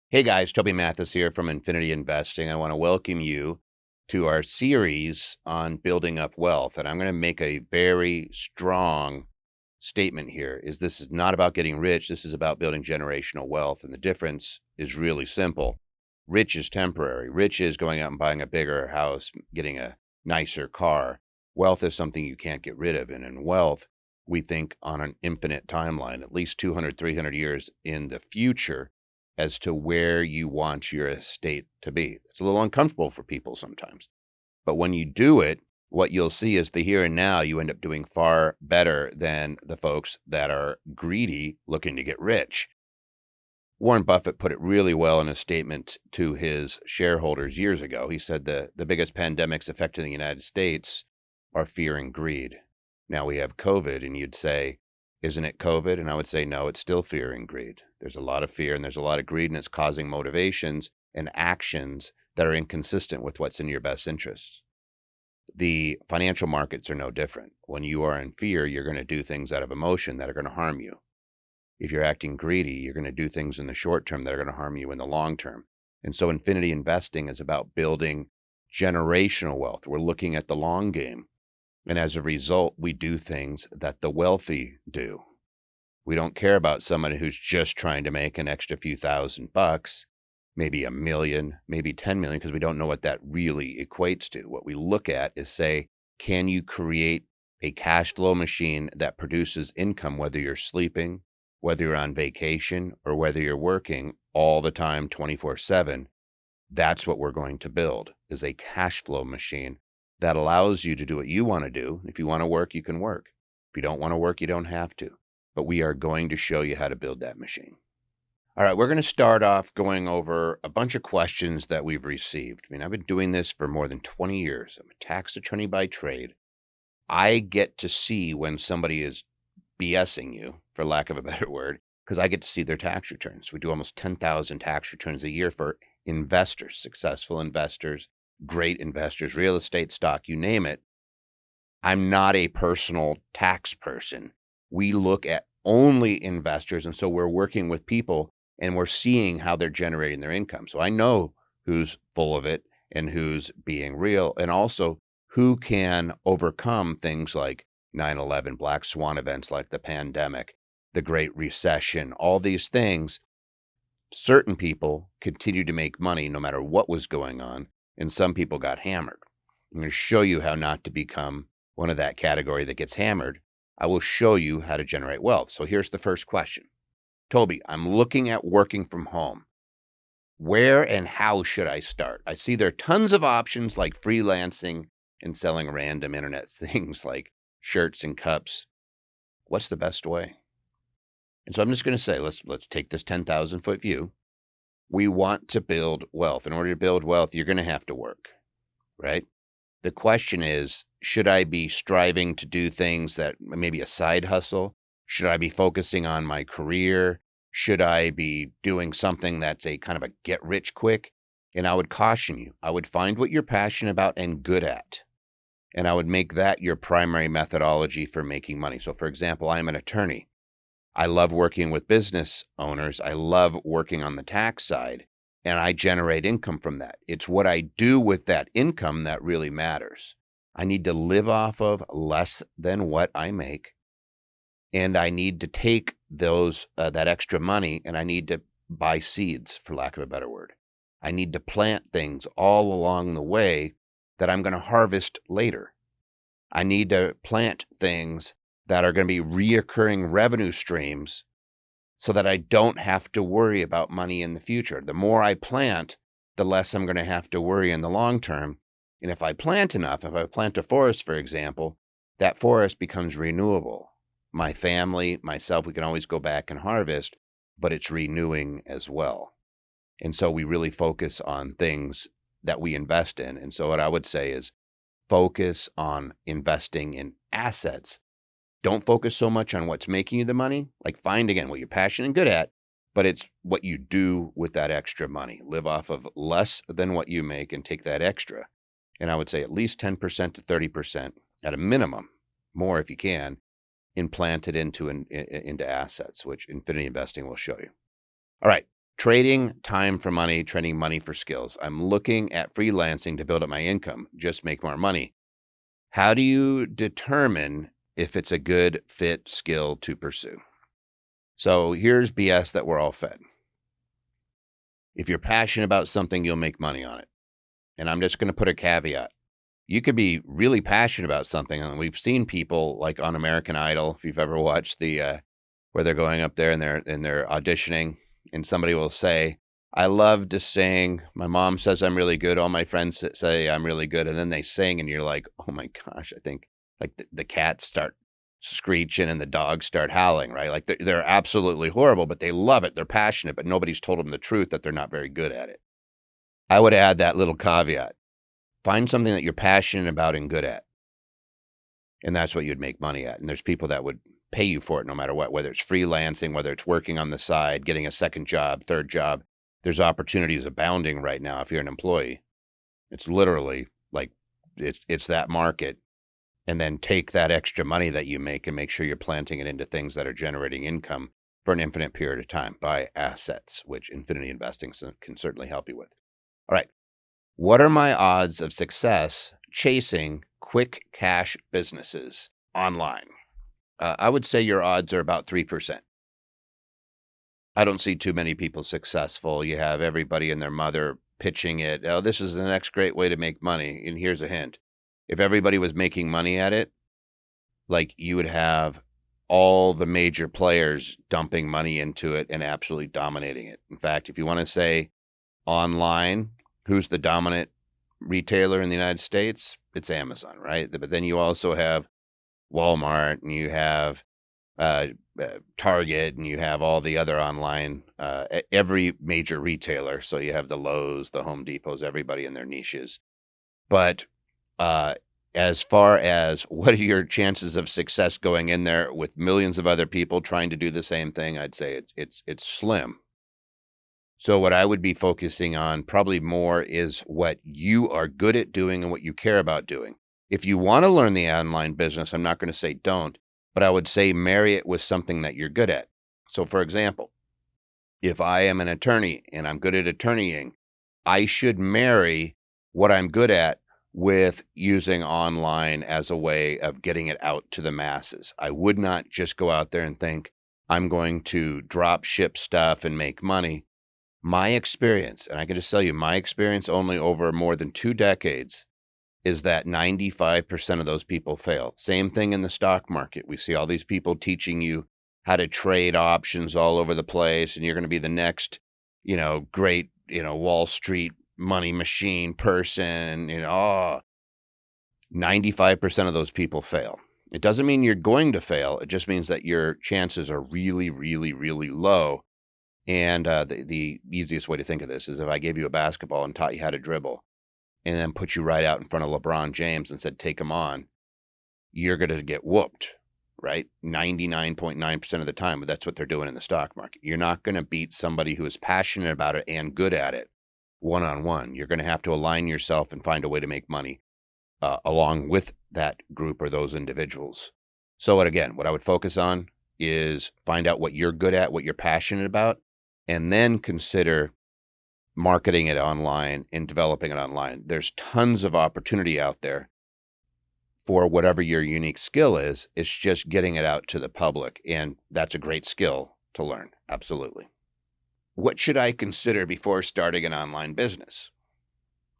Hey guys, Toby Mathis here from Infinity Investing. I want to welcome you to our series on building up wealth. And I'm going to make a very strong statement here is this is not about getting rich. This is about building generational wealth. And the difference is really simple. Rich is temporary. Rich is going out and buying a bigger house, getting a nicer car. Wealth is something you can't get rid of. And in wealth, we think on an infinite timeline, at least 200, 300 years in the future, as to where you want your estate to be. It's a little uncomfortable for people sometimes. But when you do it, what you'll see is the here and now, you end up doing far better than the folks that are greedy looking to get rich. Warren Buffett put it really well in a statement to his shareholders years ago. He said the biggest pandemics affecting the United States are fear and greed. Now we have COVID, and you'd say, isn't it COVID? And I would say, no, it's still fear and greed. There's a lot of fear and there's a lot of greed, and it's causing motivations and actions that are inconsistent with what's in your best interests. The financial markets are no different. When you are in fear, you're going to do things out of emotion that are going to harm you. If you're acting greedy, you're going to do things in the short term that are going to harm you in the long term. And so infinity investing is about building generational wealth. We're looking at the long game. And as a result, we do things that the wealthy do. We don't care about somebody who's just trying to make an extra few $1,000, maybe $1 million, maybe 10 million, because we don't know what that really equates to. What we look at is say, can you create a cash flow machine that produces income, whether you're sleeping, whether you're on vacation, or whether you're working all the time, 24/7? That's what we're going to build, is a cash flow machine that allows you to do what you want to do. If you want to work, you can work. If you don't want to work, you don't have to. But we are going to show you how to build that machine. All right, we're going to start off going over a bunch of questions that we've received. I mean, I've been doing this for more than 20 years. I'm a tax attorney by trade. I get to see when somebody is BSing you, for lack of a better word, because I get to see their tax returns. We do almost 10,000 tax returns a year for investors, successful investors, great investors, real estate, stock, you name it. I'm not a personal tax person. We look at only investors. And so we're working with people and we're seeing how they're generating their income. So I know who's full of it and who's being real, and also who can overcome things like 9/11, black swan events like the pandemic, the Great Recession, all these things. Certain people continued to make money no matter what was going on, and some people got hammered. I'm going to show you how not to become one of that category that gets hammered. I will show you how to generate wealth. So here's the first question. Toby, I'm looking at working from home. Where and how should I start? I see there are tons of options like freelancing and selling random internet things like shirts and cups. What's the best way? And so I'm just going to say, let's take this 10,000 foot view. We want to build wealth. In order to build wealth, you're going to have to work, right? The question is, should I be striving to do things that maybe a side hustle? Should I be focusing on my career? Should I be doing something that's a kind of a get rich quick? And I would caution you, I would find what you're passionate about and good at. And I would make that your primary methodology for making money. So for example, I'm an attorney. I love working with business owners. I love working on the tax side, and I generate income from that. It's what I do with that income that really matters. I need to live off of less than what I make, and I need to take those that extra money, and I need to buy seeds, for lack of a better word. I need to plant things all along the way that I'm going to harvest later. I need to plant things that are going to be reoccurring revenue streams so that I don't have to worry about money in the future. The more I plant, the less I'm going to have to worry in the long term. And if I plant enough, if I plant a forest, for example, that forest becomes renewable. My family, myself, we can always go back and harvest, but it's renewing as well. And so we really focus on things that we invest in. And so what I would say is focus on investing in assets. Don't focus so much on what's making you the money. Like find, again, what you're passionate and good at, but it's what you do with that extra money. Live off of less than what you make and take that extra. And I would say at least 10% to 30% at a minimum, more if you can, implant it into assets, which infinity investing will show you. All right. Trading time for money, trading money for skills. I'm looking at freelancing to build up my income, just make more money. How do you determine if it's a good fit skill to pursue? So here's BS that we're all fed. If you're passionate about something, you'll make money on it. And I'm just going to put a caveat. You could be really passionate about something. And we've seen people like on American Idol, if you've ever watched where they're going up there and they're auditioning, and somebody will say, I love to sing. My mom says I'm really good. All my friends say I'm really good. And then they sing and you're like, oh my gosh, I think like the cats start screeching and the dogs start howling, right? Like they're absolutely horrible, but they love it. They're passionate, but nobody's told them the truth that they're not very good at it. I would add that little caveat. Find something that you're passionate about and good at. And that's what you'd make money at. And there's people that would pay you for it no matter what, whether it's freelancing, whether it's working on the side, getting a second job, third job. There's opportunities abounding right now if you're an employee. It's literally like it's that market. And then take that extra money that you make and make sure you're planting it into things that are generating income for an infinite period of time. Buy assets, which Infinity Investing can certainly help you with. All right. What are my odds of success chasing quick cash businesses online? I would say your odds are about 3%. I don't see too many people successful. You have everybody and their mother pitching it. Oh, this is the next great way to make money. And here's a hint. If everybody was making money at it, like you would have all the major players dumping money into it and absolutely dominating it. In fact, if you want to say online, who's the dominant retailer in the United States? It's Amazon, right? But then you also have Walmart and you have Target and you have all the other online, every major retailer. So you have the Lowe's, the Home Depots, everybody in their niches. But as far as what are your chances of success going in there with millions of other people trying to do the same thing, I'd say it's slim. So what I would be focusing on probably more is what you are good at doing and what you care about doing. If you want to learn the online business, I'm not going to say don't, but I would say marry it with something that you're good at. So for example, if I am an attorney and I'm good at attorneying, I should marry what I'm good at with using online as a way of getting it out to the masses. I would not just go out there and think I'm going to drop ship stuff and make money. My experience, and I can just tell you my experience only over more than 2 decades, is that 95% of those people fail. Same thing in the stock market. We see all these people teaching you how to trade options all over the place, and you're going to be the next, great, Wall Street money machine person, 95% of those people fail. It doesn't mean you're going to fail. It just means that your chances are really, really, really low. And the easiest way to think of this is if I gave you a basketball and taught you how to dribble and then put you right out in front of LeBron James and said, take him on, you're going to get whooped, right? 99.9% of the time, but that's what they're doing in the stock market. You're not going to beat somebody who is passionate about it and good at it one-on-one. You're going to have to align yourself and find a way to make money along with that group or those individuals. So what I would focus on is find out what you're good at, what you're passionate about, and then consider marketing it online and developing it online. There's tons of opportunity out there for whatever your unique skill is. It's just getting it out to the public. And that's a great skill to learn. Absolutely. What should I consider before starting an online business?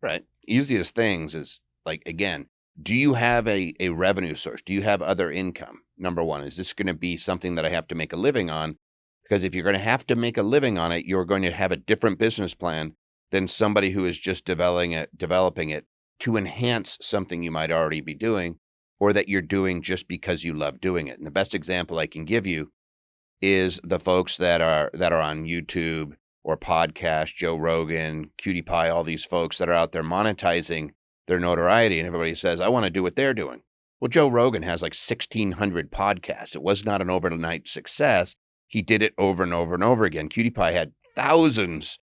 Right. Easiest things is again, do you have a revenue source? Do you have other income? Number one, is this going to be something that I have to make a living on? Because if you're going to have to make a living on it, you're going to have a different business plan than somebody who is just developing it to enhance something you might already be doing or that you're doing just because you love doing it. And the best example I can give you is the folks that are on YouTube or podcast, Joe Rogan, Cutie Pie, all these folks that are out there monetizing their notoriety. And everybody says, I want to do what they're doing. Well, Joe Rogan has 1,600 podcasts. It was not an overnight success. He did it over and over and over again. Cutie Pie had thousands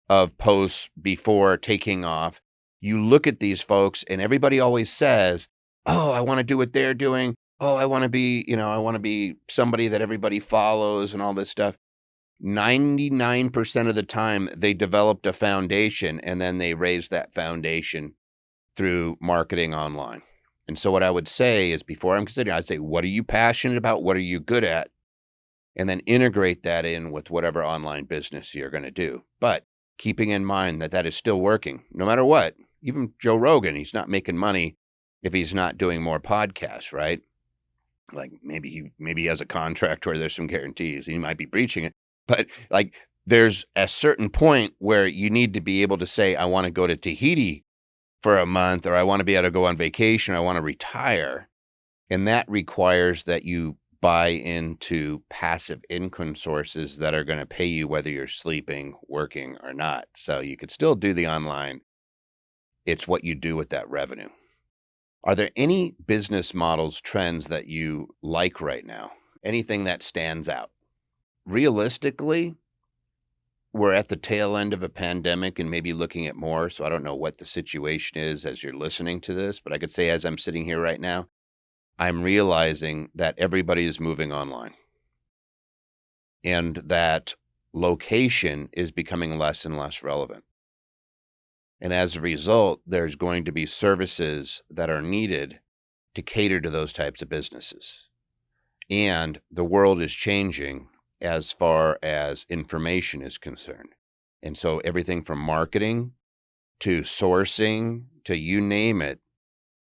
of posts before taking off. You look at these folks and everybody always says, oh, I want to do what they're doing. Oh, I want to be somebody that everybody follows and all this stuff. 99% of the time, they developed a foundation and then they raised that foundation through marketing online. And so what I would say is before I'm considering, I'd say, what are you passionate about? What are you good at? And then integrate that in with whatever online business you're going to do. But keeping in mind that that is still working no matter what. Even Joe Rogan, he's not making money if he's not doing more podcasts, right? Like maybe he has a contract where there's some guarantees. He might be breaching it. But like there's a certain point where you need to be able to say, I want to go to Tahiti for a month, or I want to be able to go on vacation. I want to retire. And that requires that you buy into passive income sources that are going to pay you whether you're sleeping, working, or not. So you could still do the online. It's what you do with that revenue. Are there any business models, trends that you like right now? Anything that stands out? Realistically, we're at the tail end of a pandemic and maybe looking at more. So I don't know what the situation is as you're listening to this, but I could say as I'm sitting here right now, I'm realizing that everybody is moving online and that location is becoming less and less relevant. And as a result, there's going to be services that are needed to cater to those types of businesses. And the world is changing as far as information is concerned. And so everything from marketing to sourcing to you name it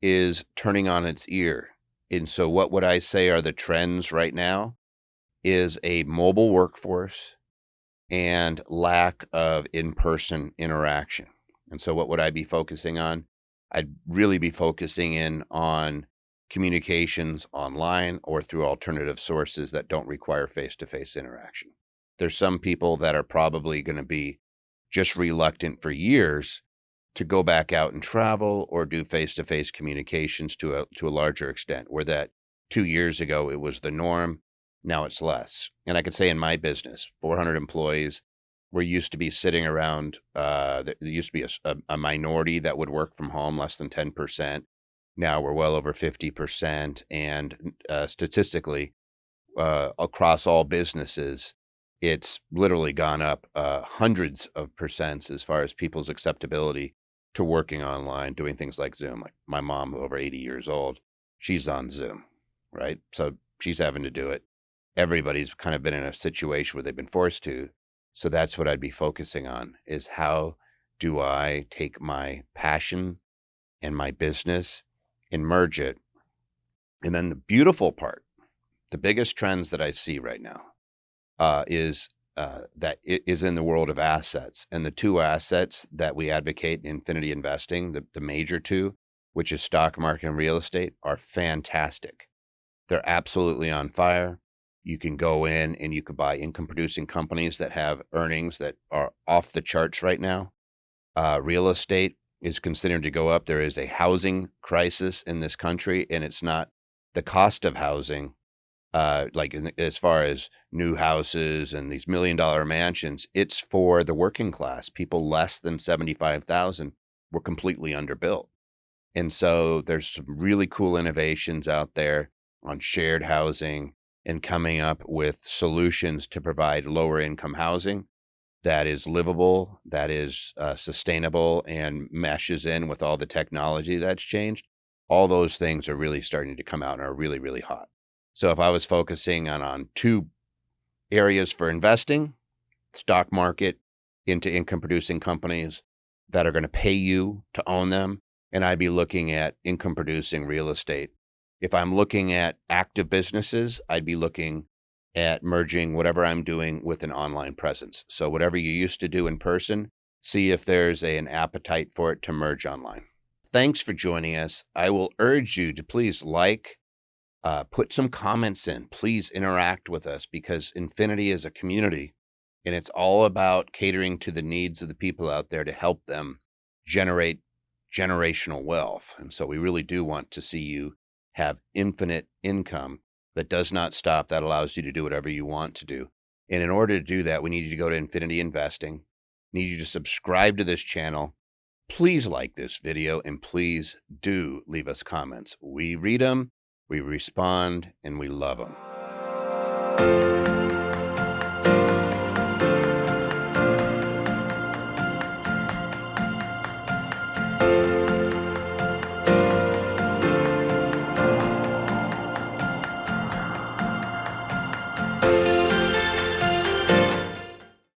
is turning on its ear. And so what would I say are the trends right now is a mobile workforce and lack of in-person interaction. And so what would I be focusing on? I'd really be focusing in on communications online or through alternative sources that don't require face-to-face interaction. There's some people that are probably going to be just reluctant for years to go back out and travel or do face-to-face communications to a larger extent, where that 2 years ago it was the norm. Now it's less. And I could say in my business, 400 employees, we're used to be sitting around, there used to be a minority that would work from home, less than 10%. Now we're well over 50%. And statistically, across all businesses, it's literally gone up hundreds of percents as far as people's acceptability to working online, doing things like Zoom. Like my mom, over 80 years old, she's on Zoom, right? So she's having to do it. Everybody's kind of been in a situation where they've been forced to. So that's what I'd be focusing on, is how do I take my passion and my business and merge it? And then the beautiful part, the biggest trends that I see right now is that it is in the world of assets. And the two assets that we advocate in Infinity Investing, the major two, which is stock market and real estate, are fantastic. They're absolutely on fire. You can go in and you could buy income producing companies that have earnings that are off the charts right now. Real estate is considered to go up. There is a housing crisis in this country, and it's not the cost of housing, as far as new houses and these $1 million mansions. It's for the working class. People less than 75,000 were completely underbuilt. And so there's some really cool innovations out there on shared housing and coming up with solutions to provide lower income housing that is livable, that is sustainable, and meshes in with all the technology that's changed. All those things are really starting to come out and are really, really hot. So if I was focusing on two areas for investing, stock market into income producing companies that are going to pay you to own them, and I'd be looking at income producing real estate. If I'm looking at active businesses, I'd be looking at merging whatever I'm doing with an online presence. So whatever you used to do in person, see if there's an appetite for it to merge online. Thanks for joining us. I will urge you to please put some comments in. Please interact with us, because Infinity is a community and it's all about catering to the needs of the people out there to help them generate generational wealth. And so we really do want to see you have infinite income that does not stop, that allows you to do whatever you want to do. And in order to do that, we need you to go to Infinity Investing. We need you to subscribe to this channel. Please like this video, and please do leave us comments. We read them, we respond, and we love them.